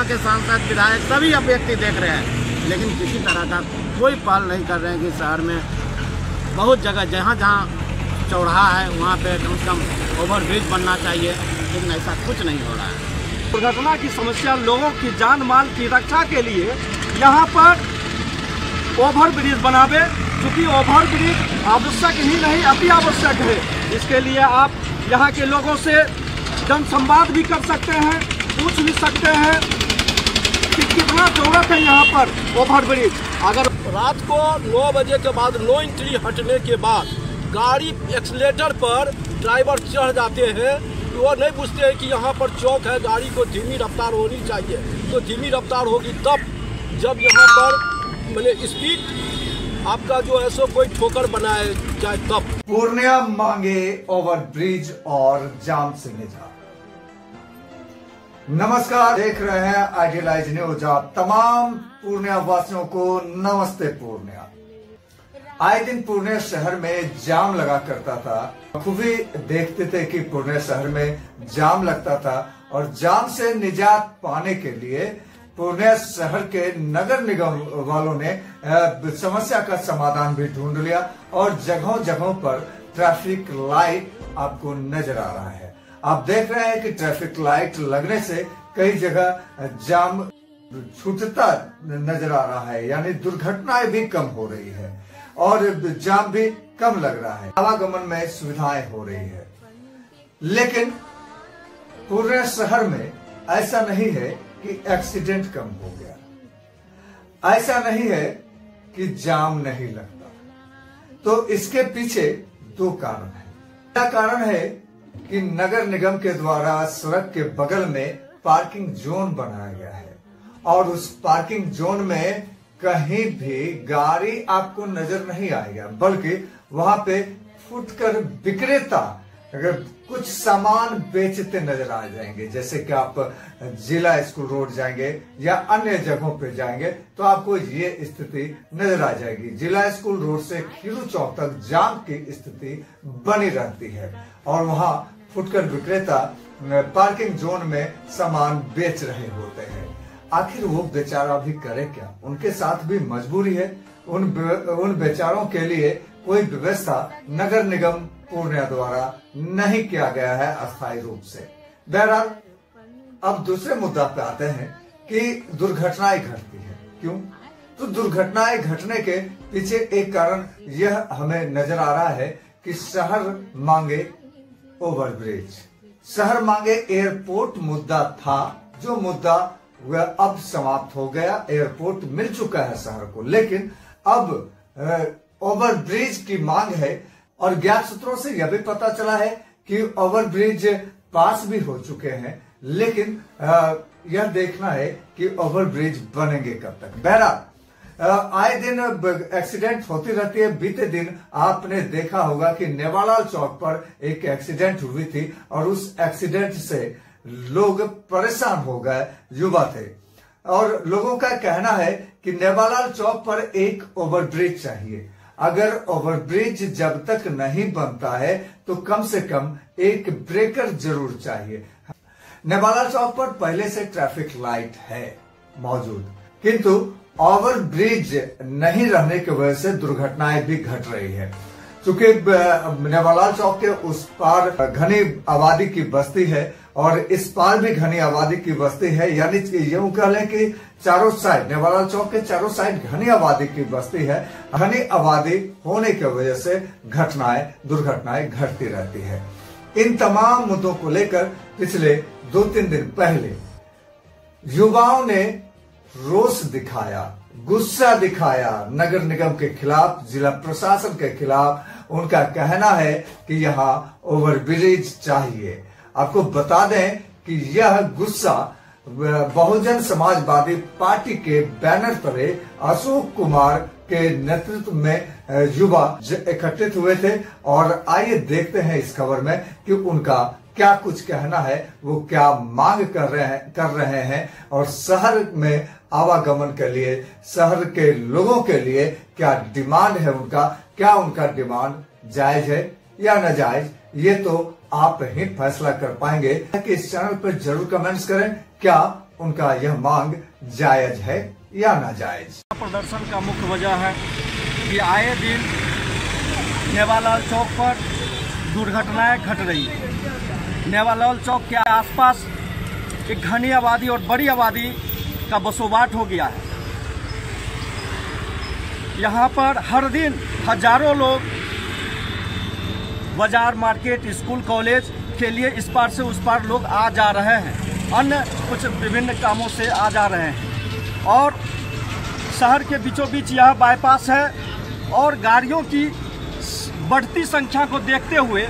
के सांसद विधायक सभी अब व्यक्ति देख रहे हैं, लेकिन किसी तरह का कोई पहल नहीं कर रहे हैं कि शहर में बहुत जगह जहाँ जहाँ चौराहा है वहाँ पे कम से कम ओवरब्रिज बनना चाहिए, लेकिन ऐसा कुछ नहीं हो रहा है। दुर्घटना की समस्या, लोगों की जान माल की रक्षा के लिए यहाँ पर ओवरब्रिज बनावे, क्योंकि ओवरब्रिज आवश्यक ही नहीं अति आवश्यक है। इसके लिए आप यहाँ के लोगों से जनसंवाद भी कर सकते हैं, पूछ भी सकते हैं कि कितना जरूरत है यहाँ पर ओवरब्रिज। अगर रात को 9 बजे के बाद नो एंट्री हटने के बाद गाड़ी एक्सीलेटर पर ड्राइवर चढ़ जाते हैं, तो वो नहीं पूछते हैं कि यहाँ पर चौक है, गाड़ी को धीमी रफ्तार होनी चाहिए। तो धीमी रफ्तार होगी तब जब यहाँ पर मैंने स्पीड आपका जो है सो कोई ठोकर बनाए जाए तब। पूर्णिया मांगे ओवरब्रिज और जाम से निजात। नमस्कार, देख रहे हैं आइडियलाइज न्यूज। आप तमाम पूर्णिया वासियों को नमस्ते। पूर्णिया आए दिन पूर्णिया शहर में जाम लगा करता था। खूब ही देखते थे कि पूर्णिया शहर में जाम लगता था, और जाम से निजात पाने के लिए पूर्णिया शहर के नगर निगम वालों ने समस्या का समाधान भी ढूंढ लिया, और जगहों जगहों पर ट्रैफिक लाइट आपको नजर आ रहा है। आप देख रहे हैं कि ट्रैफिक लाइट लगने से कई जगह जाम छूटता नजर आ रहा है, यानी दुर्घटनाएं भी कम हो रही है और जाम भी कम लग रहा है, आवागमन में सुविधाएं हो रही है। लेकिन पूरे शहर में ऐसा नहीं है कि एक्सीडेंट कम हो गया, ऐसा नहीं है कि जाम नहीं लगता। तो इसके पीछे दो कारण है। पहला कारण है कि नगर निगम के द्वारा सड़क के बगल में पार्किंग जोन बनाया गया है, और उस पार्किंग जोन में कहीं भी गाड़ी आपको नजर नहीं आएगा, बल्कि वहां पे फुटकर विक्रेता अगर कुछ सामान बेचते नजर आ जाएंगे। जैसे कि आप जिला स्कूल रोड जाएंगे या अन्य जगहों पे जाएंगे तो आपको ये स्थिति नजर आ जाएगी। जिला स्कूल रोड से खीरू चौक तक जाम की स्थिति बनी रहती है, और वहां फुटकर विक्रेता पार्किंग जोन में सामान बेच रहे होते हैं। आखिर वो बेचारा भी करे क्या, उनके साथ भी मजबूरी है। उन बेचारों के लिए कोई व्यवस्था नगर निगम पूर्णिया द्वारा नहीं किया गया है अस्थायी रूप से। बहरहाल अब दूसरे मुद्दा पे आते हैं कि दुर्घटनाएं घटती है क्यों। तो दुर्घटनाएं घटने के पीछे एक कारण यह हमें नजर आ रहा है कि शहर मांगे ओवरब्रिज, शहर मांगे एयरपोर्ट मुद्दा था, जो मुद्दा वह अब समाप्त हो गया। एयरपोर्ट मिल चुका है शहर को, लेकिन अब ओवरब्रिज की मांग है। और ज्ञात सूत्रों से यह भी पता चला है कि ओवरब्रिज पास भी हो चुके हैं, लेकिन यह देखना है कि ओवरब्रिज बनेंगे कब तक। बहरहाल आए दिन एक्सीडेंट होती रहती है। बीते दिन आपने देखा होगा कि नेवालाल चौक पर एक एक्सीडेंट हुई थी, और उस एक्सीडेंट से लोग परेशान हो गए, युवा थे। और लोगों का कहना है कि नेवालाल चौक पर एक ओवरब्रिज चाहिए। अगर ओवरब्रिज जब तक नहीं बनता है तो कम से कम एक ब्रेकर जरूर चाहिए। नेवालाल चौक पर पहले से ट्रैफिक लाइट है मौजूद, किंतु ओवरब्रिज नहीं रहने की वजह से दुर्घटनाएं भी घट रही है। चूंकि नेवालाल चौक के उस पार घनी आबादी की बस्ती है और इस पार भी घनी आबादी की बस्ती है, यानी यूं कह लें कि चारों साइड, नेवालाल चौक के चारों साइड घनी आबादी की बस्ती है। घनी आबादी होने की वजह से दुर्घटनाएं घटती रहती है। इन तमाम मुद्दों को लेकर पिछले 2-3 दिन पहले युवाओं ने रोष दिखाया, गुस्सा दिखाया नगर निगम के खिलाफ, जिला प्रशासन के खिलाफ। उनका कहना है कि यहाँ ओवरब्रिज चाहिए। आपको बता दें कि यह गुस्सा बहुजन समाजवादी पार्टी के बैनर तले अशोक कुमार के नेतृत्व में युवा एकत्रित हुए थे। और आइए देखते हैं इस खबर में कि उनका क्या कुछ कहना है, वो क्या मांग कर रहे हैं, और शहर में आवागमन के लिए, शहर के लोगों के लिए क्या डिमांड है उनका, क्या उनका डिमांड जायज है या नाजायज, ये तो आप ही फैसला कर पाएंगे। कि इस चैनल पर जरूर कमेंट्स करें, क्या उनका यह मांग जायज है या नाजायज। प्रदर्शन का मुख्य वजह है कि आए दिन नेवालाल चौक पर दुर्घटनाएं घट रही है। नेवालाल चौक के आसपास एक घनी आबादी और बड़ी आबादी का बसोबाट हो गया है। यहाँ पर हर दिन हजारों लोग बाजार, मार्केट, स्कूल, कॉलेज के लिए इस पार से उस पार लोग आ जा रहे हैं, अन्य कुछ विभिन्न कामों से आ जा रहे हैं। और शहर के बीचों बीच यह बाईपास है और गाड़ियों की बढ़ती संख्या को देखते हुए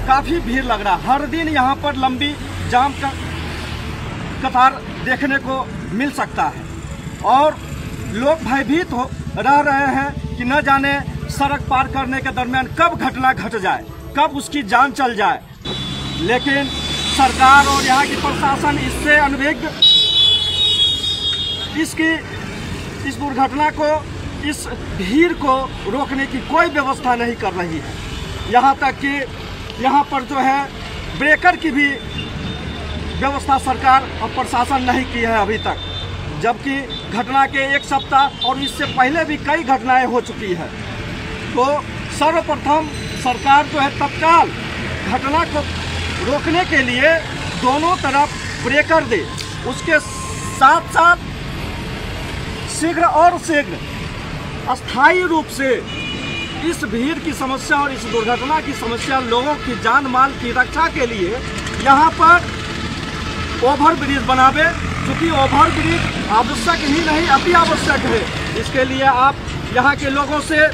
काफ़ी भीड़ लग रहा है। हर दिन यहाँ पर लंबी जाम का कतार देखने को मिल सकता है और लोग भयभीत हो रह रहे हैं कि न जाने सड़क पार करने के दरमियान कब घटना घट जाए, कब उसकी जान चल जाए। लेकिन सरकार और यहाँ की प्रशासन इससे अनभिज्ञ, इस दुर्घटना को, इस भीड़ को रोकने की कोई व्यवस्था नहीं कर रही है। यहाँ तक कि यहाँ पर जो है ब्रेकर की भी व्यवस्था सरकार और प्रशासन नहीं की है अभी तक, जबकि घटना के एक सप्ताह और इससे पहले भी कई घटनाएं हो चुकी है। तो सर्वप्रथम सरकार जो है तत्काल घटना को रोकने के लिए दोनों तरफ ब्रेकर दे, उसके साथ साथ शीघ्र और शीघ्र अस्थायी रूप से इस भीड़ की समस्या और इस दुर्घटना की समस्या, लोगों की जान माल की रक्षा के लिए यहाँ पर ओवर ब्रिज बनावे, क्योंकि ओवर ब्रिज आवश्यक ही नहीं अति आवश्यक है। इसके लिए आप यहाँ के लोगों से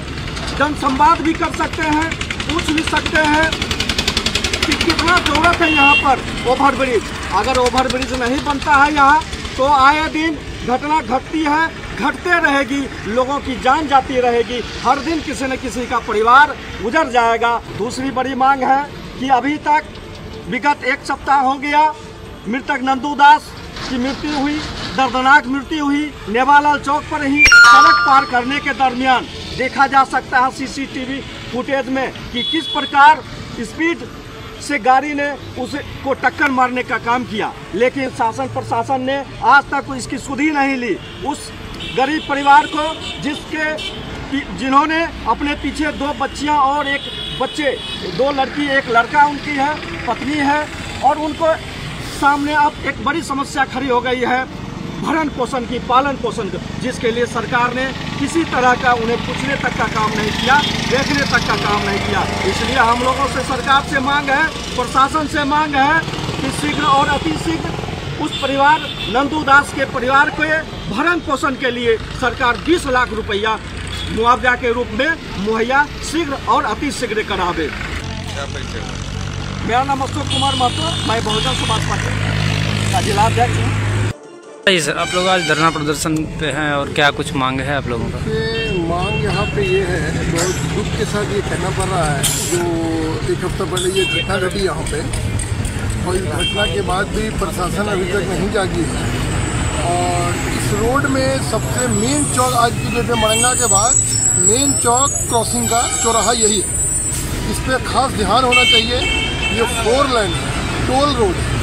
जनसंवाद भी कर सकते हैं, पूछ भी सकते हैं कि कितना जरूरत है यहाँ पर ओवर ब्रिज। अगर ओवर ब्रिज नहीं बनता है यहाँ तो आए दिन घटना घटती है, घटते रहेगी, लोगों की जान जाती रहेगी, हर दिन किसी न किसी का परिवार गुजर जाएगा। दूसरी बड़ी मांग है कि अभी तक विगत एक सप्ताह हो गया मृतक नंदू दास की मृत्यु हुई, दर्दनाक मृत्यु हुई नेवालाल चौक पर ही सड़क पार करने के दरमियान। देखा जा सकता है सीसीटीवी फुटेज में कि किस प्रकार स्पीड से गाड़ी ने उसको टक्कर मारने का काम किया, लेकिन शासन प्रशासन ने आज तक इसकी सुध ही नहीं ली। उस गरीब परिवार को जिन्होंने अपने पीछे 2 बच्चियां और एक बच्चे, 2 लड़की एक लड़का उनकी है, पत्नी है, और उनको सामने अब एक बड़ी समस्या खड़ी हो गई है भरण पोषण की, पालन पोषण की, जिसके लिए सरकार ने किसी तरह का उन्हें पूछने तक का काम नहीं किया, देखने तक का काम नहीं किया। इसलिए हम लोगों से सरकार से मांग है, प्रशासन से मांग है कि शीघ्र और अतिशीघ्र उस परिवार नंदू दास के परिवार के भरण पोषण के लिए सरकार 20 लाख रुपया मुआवजा के रूप में मुहैया शीघ्र और अतिशीघ्र करावे। मेरा नाम अशोक कुमार महतो, मैं बहुजन समाज पार्टी का जिलाध्यक्ष हूँ। सर, आप लोग आज धरना प्रदर्शन पे हैं और क्या कुछ मांग है आप लोगों का? मांग यहाँ पे ये है, बहुत दुख के साथ ये कहना पड़ रहा है, जो एक हफ्ता पहले ये घटना घटी यहाँ पे, और इस घटना के बाद भी प्रशासन अभी तक नहीं जागी है। और इस रोड में सबसे मेन चौक आज की डेट में मरंगा के बाद मेन चौक क्रॉसिंग का चौराहा यही है, इस पर खास ध्यान होना चाहिए। ये 4 लाइन टोल रोड है,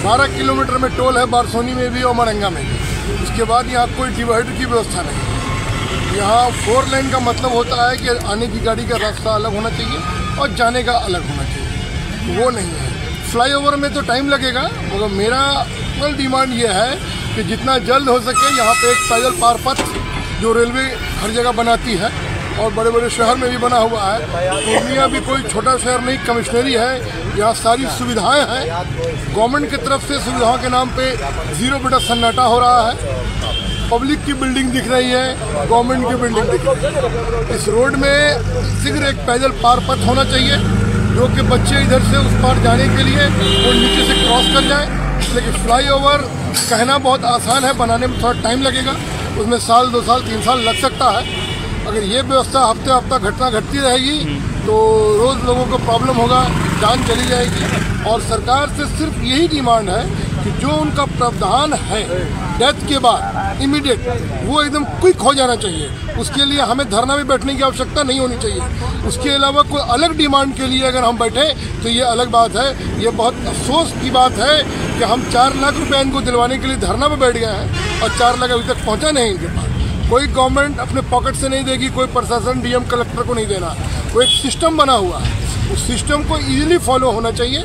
12 किलोमीटर में टोल है, बारसोनी में भी और मरंगा में भी। उसके बाद यहाँ कोई डिवाइडर की व्यवस्था नहीं। यहाँ 4 लाइन का मतलब होता है कि आने की गाड़ी का रास्ता अलग होना चाहिए और जाने का अलग होना चाहिए, वो नहीं है। फ्लाईओवर में तो टाइम लगेगा, मगर मेरा कल डिमांड ये है कि जितना जल्द हो सके यहाँ पे एक पैदल पार पथ जो रेलवे हर जगह बनाती है और बड़े बड़े शहर में भी बना हुआ है, पूर्णिया भी कोई छोटा शहर नहीं, कमिश्नरी है, यहाँ सारी सुविधाएं हैं। गवर्नमेंट की तरफ से सुविधाओं के नाम पे 0 बेटा सन्नाटा हो रहा है। पब्लिक की बिल्डिंग दिख रही है, गवर्नमेंट की बिल्डिंग दिख रही है। इस रोड में शीघ्र एक पैदल पार पथ होना चाहिए, जो कि बच्चे इधर से उस पार जाने के लिए वो नीचे से क्रॉस कर जाए। लेकिन फ्लाईओवर कहना बहुत आसान है, बनाने में थोड़ा टाइम लगेगा, उसमें 1 साल 2 साल 3 साल लग सकता है। अगर ये व्यवस्था हफ्ते हफ्ता घटना घटती रहेगी तो रोज़ लोगों को प्रॉब्लम होगा, जान चली जाएगी। और सरकार से सिर्फ यही डिमांड है कि कि जो उनका प्रावधान है डेथ के बाद इमीडिएट वो एकदम क्विक हो जाना चाहिए। उसके लिए हमें धरना में बैठने की आवश्यकता नहीं होनी चाहिए। उसके अलावा कोई अलग डिमांड के लिए अगर हम बैठे तो ये अलग बात है। ये बहुत अफसोस की बात है कि हम 4 लाख रुपए इनको दिलवाने के लिए धरना पर बैठ गए हैं और 4 लाख अभी तक पहुँचा नहीं इनके पास। कोई गवर्नमेंट अपने पॉकेट से नहीं देगी, कोई प्रशासन डीएम कलेक्टर को नहीं देना। वो एक सिस्टम बना हुआ है, उस सिस्टम को इजीली फॉलो होना चाहिए।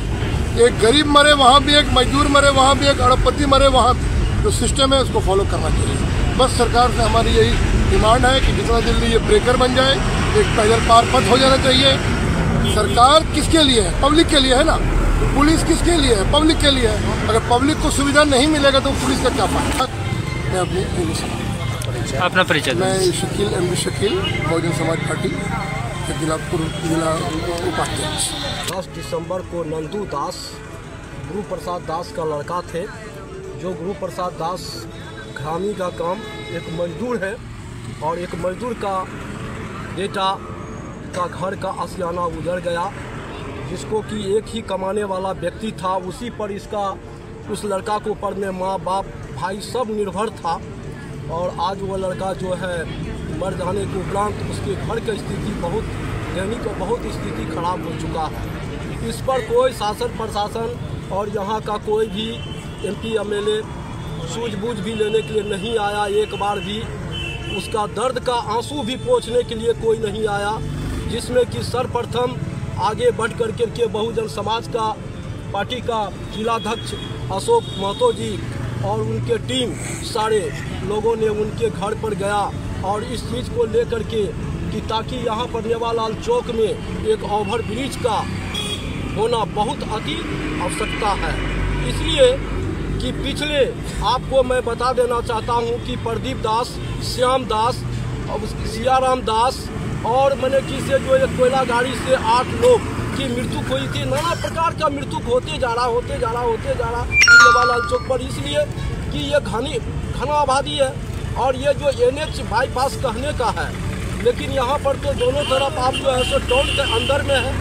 एक गरीब मरे वहाँ भी, एक मजदूर मरे वहाँ भी, एक अरबपति मरे वहाँ भी, जो सिस्टम है उसको फॉलो करना चाहिए। बस सरकार से हमारी यही डिमांड है कि जितना जल्दी ये ब्रेकर बन जाए, एक पैदल पार पथ हो जाना चाहिए। सरकार किसके लिए है? पब्लिक के लिए है ना। पुलिस किसके लिए है? पब्लिक के लिए है। अगर पब्लिक को सुविधा नहीं मिलेगा तो पुलिस का क्या फायदा? मैं अपनी अपना परिचय। मैं शकील एमडी शकील, बहुजन समाज पार्टी जिला उपाध्यक्ष। 10 दिसंबर को नंदू दास गुरु प्रसाद दास का लड़का थे। जो गुरु प्रसाद दास ग्रामी का काम एक मजदूर है और एक मजदूर का बेटा का घर का आशियाना उजड़ गया, जिसको कि एक ही कमाने वाला व्यक्ति था। उसी पर इसका उस लड़का को ऊपर में माँ बाप भाई सब निर्भर था। और आज वो लड़का जो है मर जाने के उपरांत उसके घर की स्थिति बहुत दैनिक और बहुत स्थिति खराब हो चुका है। इस पर कोई शासन प्रशासन और यहाँ का कोई भी एमपी एमएलए सूझबूझ भी लेने के लिए नहीं आया। एक बार भी उसका दर्द का आंसू भी पोंछने के लिए कोई नहीं आया, जिसमें कि सर्वप्रथम आगे बढ़ कर के बहुजन समाज का पार्टी का जिलाध्यक्ष अशोक महतो जी और उनके टीम सारे लोगों ने उनके घर पर गया और इस चीज़ को लेकर के कि ताकि यहाँ पर नेवालाल चौक में एक ओवर ब्रिज का होना बहुत अति आवश्यकता है। इसलिए कि पिछले आपको मैं बता देना चाहता हूँ कि प्रदीप दास, श्याम दास और सियाराम दास और मैंने कि से जो एक कोयला गाड़ी से 8 लोग की मृत्यु हुई थी। नाना प्रकार का मृत्यु होते जा रहा नेवालाल चौक पर, इसलिए कि ये घना आबादी है और ये जो NH बाईपास कहने का है, लेकिन यहाँ पर तो दोनों तरफ आप जो है सो टाउन के अंदर में है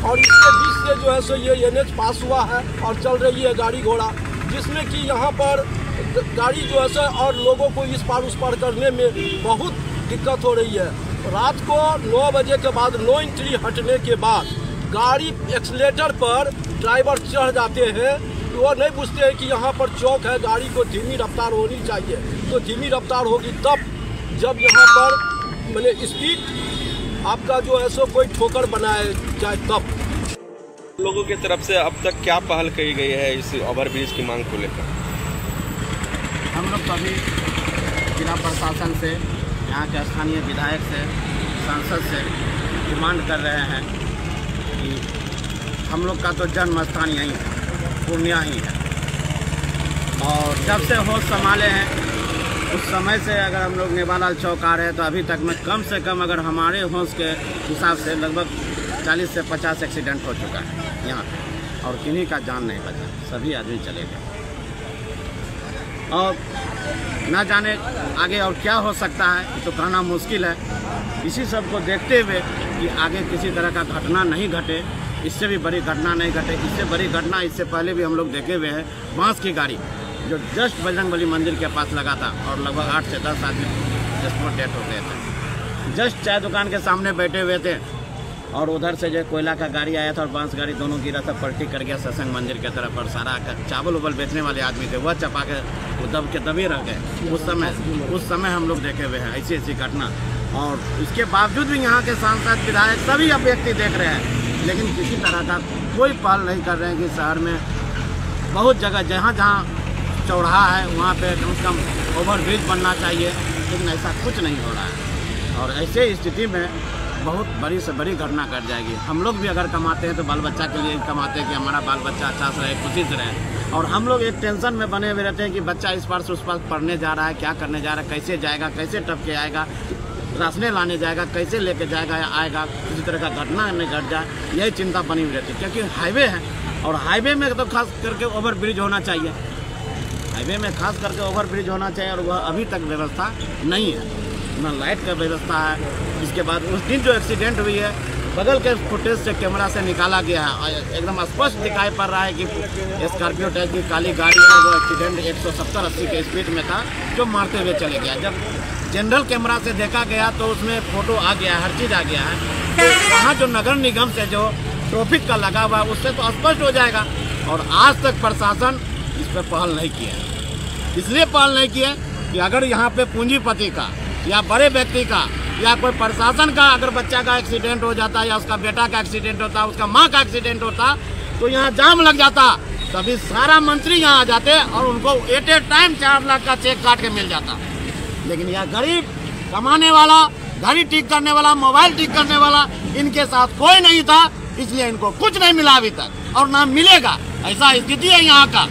और इसके बीच से जो है सो ये NH पास हुआ है और चल रही है गाड़ी घोड़ा, जिसमें कि यहाँ पर गाड़ी जो है सो और लोगों को इस पार उस पार करने में बहुत दिक्कत हो रही है। रात को 9 बजे के बाद नो एंट्री हटने के बाद गाड़ी एक्सीलेटर पर ड्राइवर चढ़ जाते हैं। वो नहीं पूछते हैं कि यहाँ पर चौक है, गाड़ी को धीमी रफ्तार होनी चाहिए। तो धीमी रफ्तार होगी तब जब यहाँ पर मैंने स्पीड आपका जो है सो कोई ठोकर बनाया जाए तब। लोगों की तरफ से अब तक क्या पहल की गई है इस ओवरब्रिज की मांग को लेकर? हम लोग तो अभी जिला प्रशासन से, यहाँ के स्थानीय विधायक से, सांसद से डिमांड कर रहे हैं कि हम लोग का तो जन्म स्थान यहीं है, पूर्णिया ही है और जब से होश संभाले हैं उस समय से अगर हम लोग नेवालाल चौक आ रहे हैं तो अभी तक में कम से कम अगर हमारे होश के हिसाब से लगभग 40 से 50 एक्सीडेंट हो चुका है यहाँ पे और किन्हीं का जान नहीं बचा, सभी आदमी चले गए। और ना जाने आगे और क्या हो सकता है तो कहना मुश्किल है। इसी सब को देखते हुए कि आगे किसी तरह का घटना नहीं घटे, इससे भी बड़ी घटना नहीं घटे। इससे बड़ी घटना इससे पहले भी हम लोग देखे हुए हैं, बांस की गाड़ी जो जस्ट बजरंगबली मंदिर के पास लगा था और लगभग 8 से 10 आदमी जस्ट डेथ हो गए थे। जस्ट चाय दुकान के सामने बैठे हुए थे और उधर से जो कोयला का गाड़ी आया था और बांस गाड़ी दोनों गिरा था, पलटी कर गया सत्संग मंदिर की तरफ और सारा चावल उबल बेचने वाले आदमी थे वह चपा के वो दब के दबे रह गए। उस समय हम लोग देखे हुए हैं ऐसी ऐसी घटना और इसके बावजूद भी यहाँ के सांसद विधायक सभी व्यक्ति देख रहे हैं, लेकिन किसी तरह का कोई पहल नहीं कर रहे हैं कि शहर में बहुत जगह जहाँ जहाँ चौराहा है वहाँ पे कम से कम ओवर ब्रिज बनना चाहिए, लेकिन ऐसा कुछ नहीं हो रहा है। और ऐसे स्थिति में बहुत बड़ी से बड़ी घटना घट जाएगी। हम लोग भी अगर कमाते हैं तो बाल बच्चा के लिए कमाते हैं कि हमारा बाल बच्चा अच्छा से रहे, खुशी से रहे, और हम लोग एक टेंशन में बने हुए रहते हैं कि बच्चा इस पार से उस पार पढ़ने जा रहा है, क्या करने जा रहा है, कैसे जाएगा, कैसे टप के आएगा, राशने लाने जाएगा, कैसे लेके जाएगा या आएगा, किसी तरह का घटना नहीं घट जाए, यही चिंता बनी हुई रहती है। क्योंकि हाईवे है और हाईवे में तो खास करके ओवर ब्रिज होना चाहिए, हाईवे में खास करके ओवर ब्रिज होना चाहिए और वह अभी तक व्यवस्था नहीं है, ना लाइट का व्यवस्था है। इसके बाद उस दिन जो एक्सीडेंट हुई है बगल के फुटेज से कैमरा से निकाला गया है और एकदम स्पष्ट दिखाई पड़ रहा है कि स्कॉर्पियो टाइप की काली गाड़ी है, वो एक्सीडेंट 170-80 के स्पीड में था जो मारते हुए चले गया। जब जनरल कैमरा से देखा गया तो उसमें फोटो आ गया है, हर चीज़ आ गया है। तो वहाँ जो नगर निगम से जो ट्रैफिक का लगा हुआ है उससे तो स्पष्ट हो जाएगा। और आज तक प्रशासन इस पर पहल नहीं किया है। इसलिए पहल नहीं किया कि अगर यहाँ पे पूंजीपति का या बड़े व्यक्ति का या कोई प्रशासन का अगर बच्चा का एक्सीडेंट हो जाता या उसका बेटा का एक्सीडेंट होता, उसका माँ का एक्सीडेंट होता तो यहाँ जाम लग जाता, तभी सारा मंत्री यहाँ आ जाते और उनको एट ए टाइम 4 लाख का चेक काट के मिल जाता। लेकिन यह गरीब कमाने वाला, गाड़ी ठीक करने वाला, मोबाइल ठीक करने वाला, इनके साथ कोई नहीं था, इसलिए इनको कुछ नहीं मिला अभी तक और ना मिलेगा। ऐसा स्थिति है यहाँ का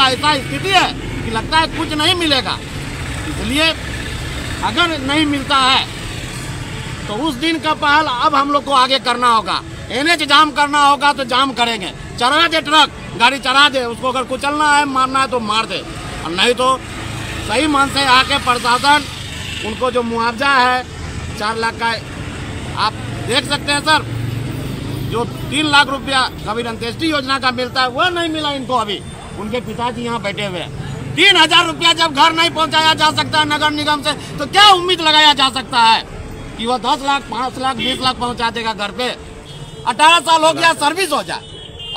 ऐसा स्थिति है कि लगता है कुछ नहीं मिलेगा। इसलिए अगर नहीं मिलता है तो उस दिन का पहल अब हम लोग को आगे करना होगा। NH जाम करना होगा तो जाम करेंगे, चढ़ा दे ट्रक, गाड़ी चढ़ा दे, उसको अगर कुचलना है, मारना है तो मार दे, और नहीं तो सही मन से आके प्रशासन उनको जो मुआवजा है 4 लाख का, आप देख सकते हैं सर, जो 3 लाख रुपया कबीर अंत्येष्टि योजना का मिलता है वो नहीं मिला इनको। अभी उनके पिताजी यहाँ बैठे हुए हैं। 3000 रुपया जब घर नहीं पहुँचाया जा सकता है नगर निगम से तो क्या उम्मीद लगाया जा सकता है कि वो 10 लाख, 5 लाख, 20 लाख पहुँचा देगा घर पे। 18 साल हो गया, सर्विस हो जाए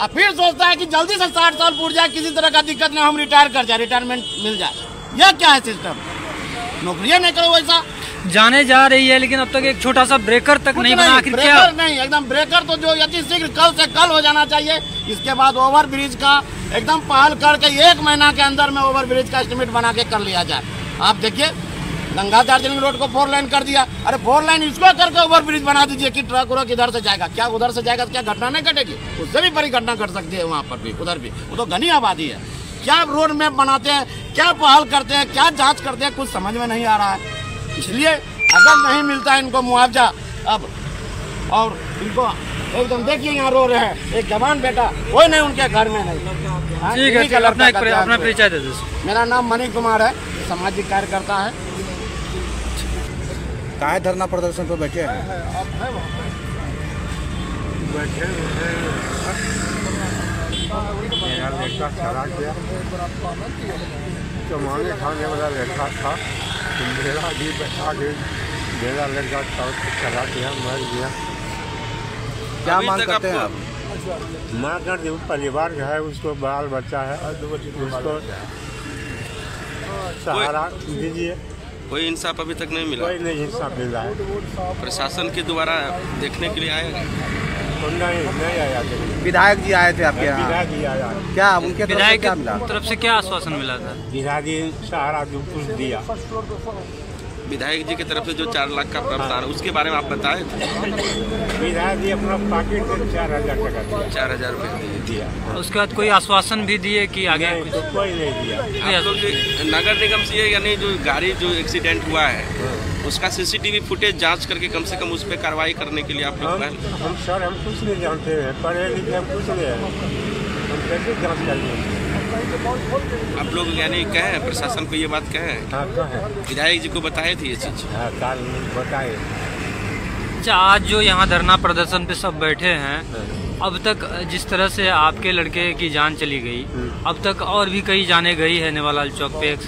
और फिर सोचता है कि जल्दी से 60 साल पूर जाए, किसी तरह का दिक्कत नहीं, हम रिटायर कर जाए, रिटायरमेंट मिल जाए। यह क्या है सिस्टम? नौकरियां नहीं करो वैसा। जाने जा रही है लेकिन अब तक एक छोटा सा ब्रेकर तक नहीं बना। आखिर क्या? ब्रेकर नहीं, एकदम ब्रेकर तो जो यति शीघ्र कल से कल हो जाना चाहिए। इसके बाद ओवर ब्रिज का एकदम पहल करके 1 महीना के अंदर में ओवर ब्रिज का एस्टिमेट बना के कर लिया जाए। आप देखिए गंगा दार्जिलिंग रोड को 4 लाइन कर दिया, अरे 4 लाइन इसको करके ओवर ब्रिज बना दीजिए कि ट्रक उरक इधर से जाएगा। क्या उधर से जाएगा तो क्या घटना नहीं घटेगी? उससे भी बड़ी घटना घट सकती है वहाँ पर भी, उधर भी। वो तो घनी आबादी है। क्या रोड मैप बनाते हैं, क्या पहल करते हैं, क्या जांच करते हैं, कुछ समझ में नहीं आ रहा है। इसलिए अगर नहीं मिलता है इनको मुआवजा अब, और इनको एकदम देखिए यहाँ रो रहे हैं, एक जवान बेटा कोई नहीं उनके घर में नहीं। ठीक है, अपना परिचय दे दीजिए। मेरा नाम मणि कुमार है, सामाजिक कार्यकर्ता है। काहे धरना प्रदर्शन पर बैठे हैं? मेरा लड़का चला गया, कमाने खाने वाला लड़का था, मेरा भी बैठा के मेरा लड़का चला गया, मर गया। क्या मांग करते हैं आप? माँ का जो परिवार है उसको बाल बच्चा है, उसको सहारा दीजिए। कोई इंसाफ अभी तक नहीं मिला? कोई नहीं इंसाफ मिला है। प्रशासन के द्वारा देखने के लिए आएगा? नहीं आया। विधायक जी आए थे आपके यहाँ? विधायक जी आया। क्या उनके विधायक क्या मिला? तरफ से क्या आश्वासन मिला था? विधायक सहारा जो कुछ दिया। विधायक जी की तरफ से जो 4 लाख का प्रावधान है उसके बारे में आप बताए थे? विधायक जी अपना पॉकेट से 4000 टका दिया। 4000 रुपये दिया। उसके बाद कोई आश्वासन भी दिए कि आगे? तो कोई नहीं दिया। आप लोग नगर निगम से ये यानी जो गाड़ी जो एक्सीडेंट हुआ है उसका CCTV फुटेज जांच करके कम से कम उस पर कार्रवाई करने के लिए आप लोग हम सर हम कुछ नहीं जानते हैं, पढ़े लिखे हम कुछ नहीं है, हम कैसे जांच करेंगे? आप लोग यानी कहें प्रशासन को ये बात कहें? हाँ कहें। विधायक जी को बताए थे ये चीज? हाँ काल बताए। अच्छा, आज जो यहाँ धरना प्रदर्शन पे सब बैठे हैं, अब तक जिस तरह से आपके लड़के की जान चली गई, अब तक और भी कई जाने गई है नेवालाल चौक पे एक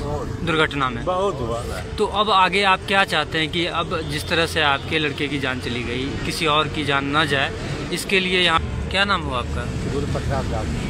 दुर्घटना में। बहुत हुआ। तो अब आगे आप क्या चाहते हैं कि अब जिस तरह से आपके लड़के की जान चली गई किसी और की जान न जाए, इसके लिए यहाँ क्या नाम हुआ आपका? गुरु प्रसाद।